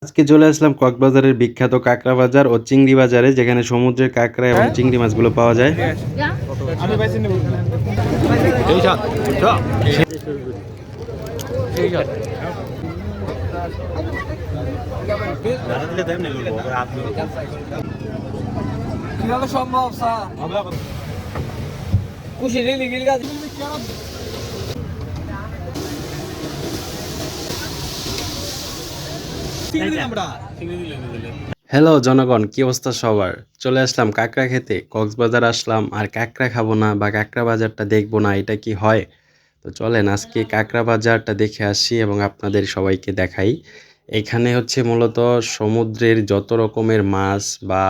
আজকে চলে আসলাম কক্সবাজারের বিখ্যাত কাঁকড়া বাজার ও চিংড়ি বাজারে, যেখানে সমুদ্রের কাঁকড়া এবং চিংড়ি মাছগুলো পাওয়া যায়। কিভাবে সম্ভব হ্যালো জনগণ, কি অবস্থা সবার? চলে আসলাম কাঁকড়া খেতে, কক্সবাজার আসলাম আর কাঁকড়া খাবো না বা কাঁকড়া বাজারটা দেখবো না, এটা কি হয়? তো চলেন আজকে কাঁকড়া বাজারটা দেখে আসি এবং আপনাদের সবাইকে দেখাই। এখানে হচ্ছে মূলত সমুদ্রের যত রকমের মাছ বা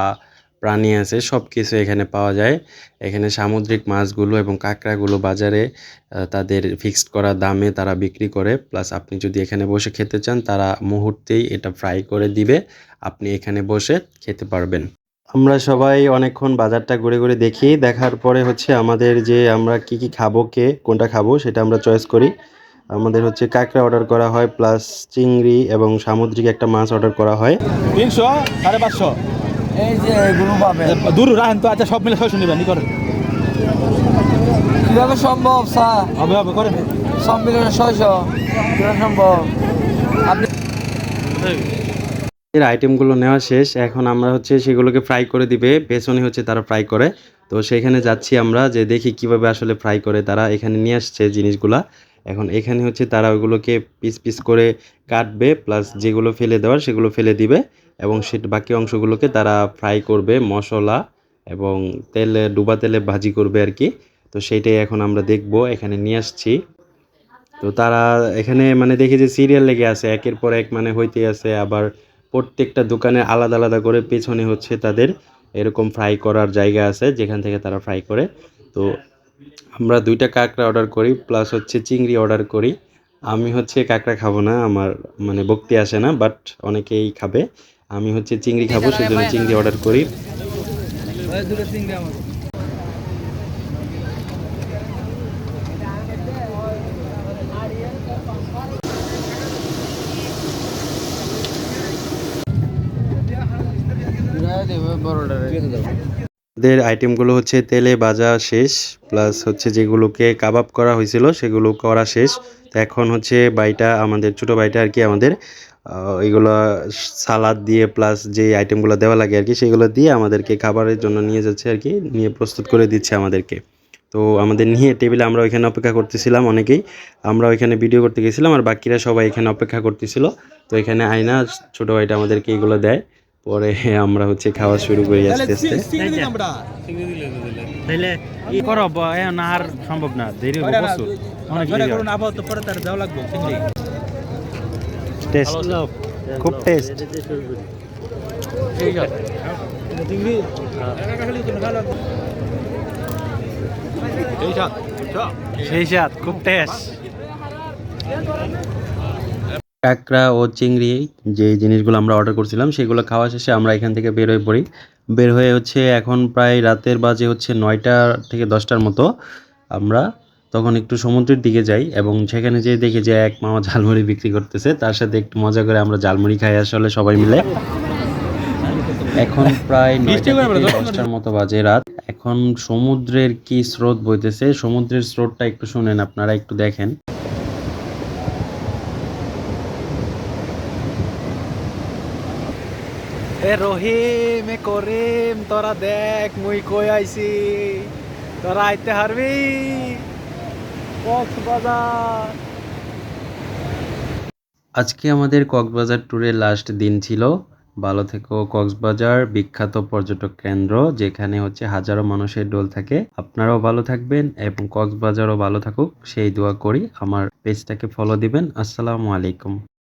প্রাণী আছে সব কিছু এখানে পাওয়া যায়। এখানে সামুদ্রিক মাছগুলো এবং কাঁকড়াগুলো বাজারে তাদের ফিক্সড করা দামে তারা বিক্রি করে। প্লাস আপনি যদি এখানে বসে খেতে চান, তারা মুহূর্তেই এটা ফ্রাই করে দিবে, আপনি এখানে বসে খেতে পারবেন। আমরা সবাই অনেকক্ষণ বাজারটা ঘুরে ঘুরে দেখি, দেখার পরে হচ্ছে আমাদের যে আমরা কি খাবো, কোনটা খাবো সেটা আমরা চয়েস করি। আমাদের হচ্ছে কাঁকড়া অর্ডার করা হয়, প্লাস চিংড়ি এবং সামুদ্রিক একটা মাছ অর্ডার করা হয়। 300 550 এই যে এগুলো পাবে দূর রাখেন তো। আচ্ছা, সব মিলে 600 নেবেন, করেন। কিভাবে সম্ভব স্যার? হবে হবে, করেন। সব মিলে 600 কিভাবে সম্ভব? আপনি এর আইটেমগুলো নেওয়া শেষ, এখন আমরা হচ্ছে সেগুলোকে ফ্রাই করে দিবে, পেছনে হচ্ছে তারা ফ্রাই করে। তো সেখানে যাচ্ছি আমরা, যে দেখি কিভাবে আসলে ফ্রাই করে তারা। এখানে নিয়ে আসছে জিনিসগুলা, এখন এখানে হচ্ছে তারা ওইগুলোকে পিস পিস করে কাটবে, প্লাস যেগুলো ফেলে দেওয়ার সেগুলো ফেলে দিবে এবং সেটা বাকি অংশগুলোকে তারা ফ্রাই করবে মশলা এবং তেলে, ডুবা তেলে ভাজি করবে আর কি। তো সেইটাই এখন আমরা দেখব, এখানে নিয়ে আসছি। তো তারা এখানে মানে দেখি যে সিরিয়াল লেগে আছে, একের পর এক মানে হইতে আছে। আবার প্রত্যেকটা দোকানে আলাদা আলাদা করে পেছনে হচ্ছে তাদের এরকম ফ্রাই করার জায়গা আছে, যেখান থেকে তারা ফ্রাই করে। তো আমরা 2টা কাঁকড়া অর্ডার করি, প্লাস হচ্ছে চিংড়ি অর্ডার করি। আমি হচ্ছে কাঁকড়া খাবো না, আমার মানে ভক্তি আসে না, বাট অনেকেই খাবে। আমি হচ্ছে চিংড়ি খাবো, সেজন্য চিংড়ি অর্ডার করি। দুটো চিংড়ি আমার এদের আইটেমগুলো হচ্ছে তেলে ভাজা শেষ, প্লাস হচ্ছে যেগুলোকে কাবাব করা হয়েছিল সেগুলো করা শেষ। তো এখন হচ্ছে বাইটা, আমাদের ছোটো বাইটা আর কি, আমাদের এগুলো সালাদ দিয়ে প্লাস যে আইটেমগুলো দেওয়া লাগে আর কি, সেগুলো দিয়ে আমাদেরকে খাবারের জন্য নিয়ে যাচ্ছে আর কি, নিয়ে প্রস্তুত করে দিচ্ছে আমাদেরকে। তো আমাদের নিয়ে টেবিলে আমরা ওইখানে অপেক্ষা করতেছিলাম অনেকেই। আমরা ওইখানে ভিডিও করতে গেছিলাম আর বাকিরা সবাই এখানে অপেক্ষা করতেছিল। তো এখানে আয়না ছোটো ভাইটা আমাদেরকে এগুলো দেয়, পরে আমরা হচ্ছে খাওয়া শুরু করি আস্তে আস্তে। তাইলে ই করো, না আর সম্ভব না, দেরি হবে প্রচুর, অনেক দেরি হবে। আপাতত পরে তার দেওয়া লাগবে চিংড়ি। টেস্ট, খুব টেস্ট। চিংড়ি সেই স্বাদ, খুব টেস্ট। কাঁকড়া ও চিংড়ি যে জিনিসগুলো আমরা অর্ডার করছিলাম সেগুলো খাওয়া শেষে আমরা এখান থেকে বের হয়ে পড়ি। বের হয়ে হচ্ছে এখন প্রায় রাতের বাজে হচ্ছে 9টা থেকে 10টার মতো। আমরা তখন একটু সমুদ্রের দিকে যাই এবং সেখানে যেয়ে দেখি যে এক মামা ঝালমুড়ি বিক্রি করতেছে, তার সাথে একটু মজা করে আমরা ঝালমুড়ি খাই আসলে সবাই মিলে। এখন প্রায় 9টা থেকে 10টার মতো বাজে রাত। এখন সমুদ্রের কি স্রোত বইতেছে, সমুদ্রের স্রোতটা একটু শুনেন, আপনারা একটু দেখেন। এ রহিম, এ করিম, তোরা দেখ মুই কই আইছি, তোরা আইতে হারবি কক্সবাজার। আজকে আমাদের কক্সবাজার ট্যুরের লাস্ট দিন ছিল। ভালো থেকো কক্সবাজার, বিখ্যাত পর্যটক কেন্দ্র, যেখানে হচ্ছে হাজারো মানুষের ঢল থাকে। আপনারাও ভালো থাকবেন এবং কক্সবাজারও ভালো থাকুক সেই দোয়া করি। আমার পেজটাকে ফলো দিবেন। আসসালামু আলাইকুম।